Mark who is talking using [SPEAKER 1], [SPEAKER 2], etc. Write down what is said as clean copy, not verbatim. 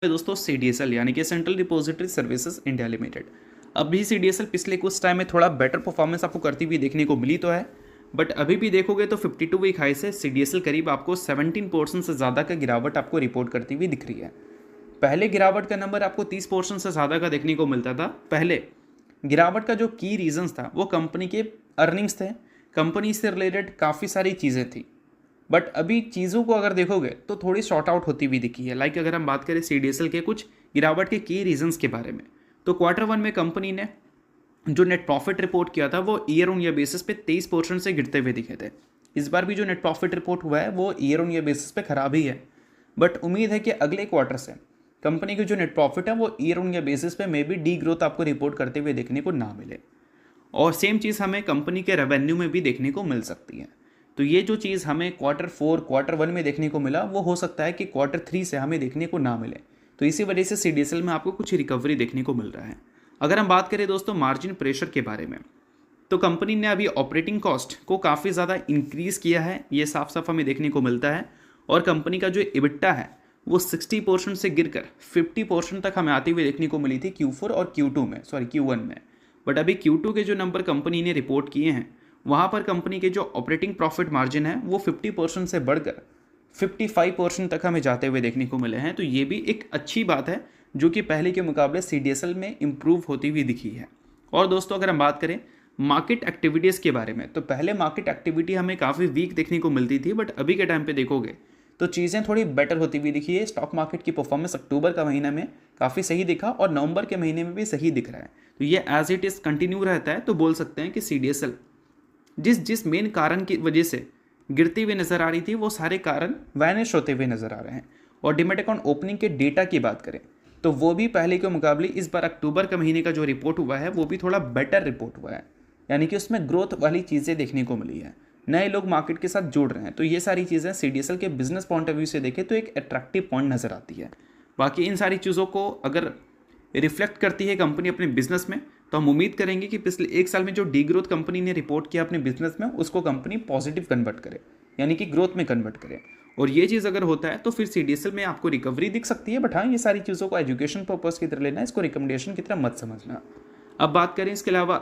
[SPEAKER 1] दोस्तों सीडीएसएल यानी कि central depository services India limited. अभी सीडीएसएल पिछले कुछ टाइम में थोड़ा बेटर परफॉर्मेंस आपको करती हुई देखने को मिली तो है, बट अभी भी देखोगे तो 52 वीक हाई से सीडीएसएल करीब आपको 17% से ज़्यादा का गिरावट आपको रिपोर्ट करती हुई दिख रही है। पहले गिरावट का नंबर आपको 30% से ज़्यादा का देखने को मिलता था। पहले गिरावट का जो की रीजंस था वो कंपनी के अर्निंग्स थे, कंपनी से रिलेटेड काफ़ी सारी चीज़ें थी। बट अभी चीज़ों को अगर देखोगे तो थोड़ी शॉर्ट आउट होती हुई दिखी है। लाइक अगर हम बात करें सीडीएसएल के कुछ गिरावट के की रीजंस के बारे में, तो क्वार्टर 1 में कंपनी ने जो नेट प्रॉफिट रिपोर्ट किया था वो ईयर ऑन ईयर बेसिस पे 23% से गिरते हुए दिखे थे। इस बार भी जो नेट प्रॉफिट रिपोर्ट हुआ है वो ईयर ऑन ईयर बेसिस पे खराब ही है, बट उम्मीद है कि अगले क्वार्टर से कंपनी की जो नेट प्रॉफिट है वो ईयर ऑन ईयर बेसिस पे मे बी डी ग्रोथ आपको रिपोर्ट करते हुए देखने को ना मिले। और सेम चीज़ हमें कंपनी के रेवेन्यू में भी देखने को मिल सकती है। तो ये जो चीज़ हमें क्वार्टर 4 क्वार्टर 1 में देखने को मिला वो हो सकता है कि क्वार्टर 3 से हमें देखने को ना मिले। तो इसी वजह से सीडीएसएल में आपको कुछ रिकवरी देखने को मिल रहा है। अगर हम बात करें दोस्तों मार्जिन प्रेशर के बारे में, तो कंपनी ने अभी ऑपरेटिंग कॉस्ट को काफ़ी ज़्यादा इंक्रीज़ किया है, ये साफ साफ हमें देखने को मिलता है। और कंपनी का जो इबिट्टा है वो 60% से गिरकर 50% तक हमें आती हुई देखने को मिली थी Q4 और Q1 में। बट अभी Q2 के जो नंबर कंपनी ने रिपोर्ट किए हैं वहाँ पर कंपनी के जो ऑपरेटिंग प्रॉफिट मार्जिन है वो 50% से बढ़कर 55% तक हमें जाते हुए देखने को मिले हैं। तो ये भी एक अच्छी बात है जो कि पहले के मुकाबले सीडीएसएल में इम्प्रूव होती हुई दिखी है। और दोस्तों अगर हम बात करें मार्केट एक्टिविटीज़ के बारे में, तो पहले मार्केट एक्टिविटी हमें काफ़ी वीक देखने को मिलती थी, बट अभी के टाइम पे देखोगे तो चीज़ें थोड़ी बेटर होती हुई दिखी है। स्टॉक मार्केट की परफॉर्मेंस अक्टूबर का महीना में काफ़ी सही दिखा और नवंबर के महीने में भी सही दिख रहा है। तो ये एज इट इज़ कंटिन्यू रहता है तो बोल सकते हैं कि सीडीएसएल जिस जिस मेन कारण की वजह से गिरती हुई नज़र आ रही थी वो सारे कारण वैनिश होते हुए नज़र आ रहे हैं। और डिमेट अकाउंट ओपनिंग के डेटा की बात करें तो वो भी पहले के मुकाबले इस बार अक्टूबर का महीने का जो रिपोर्ट हुआ है वो भी थोड़ा बेटर रिपोर्ट हुआ है, यानी कि उसमें ग्रोथ वाली चीज़ें देखने को मिली है, नए लोग मार्केट के साथ जुड़ रहे हैं। तो ये सारी चीज़ें सीडीएसएल के बिजनेस पॉइंट ऑफ व्यू से देखें तो एक अट्रैक्टिव पॉइंट नज़र आती है। बाकी इन सारी चीज़ों को अगर रिफ्लेक्ट करती है कंपनी अपने बिजनेस में, तो हम उम्मीद करेंगे कि पिछले 1 साल में जो डी ग्रोथ कंपनी ने रिपोर्ट किया अपने बिजनेस में उसको कंपनी पॉजिटिव कन्वर्ट करे, यानी कि ग्रोथ में कन्वर्ट करे। और ये चीज़ अगर होता है तो फिर सीडीएसएल में आपको रिकवरी दिख सकती है। बट हाँ, ये सारी चीज़ों को एजुकेशन पर्पज़ की तरह लेना, इसको रिकमेंडेशन की तरह मत समझना। अब बात करें इसके अलावा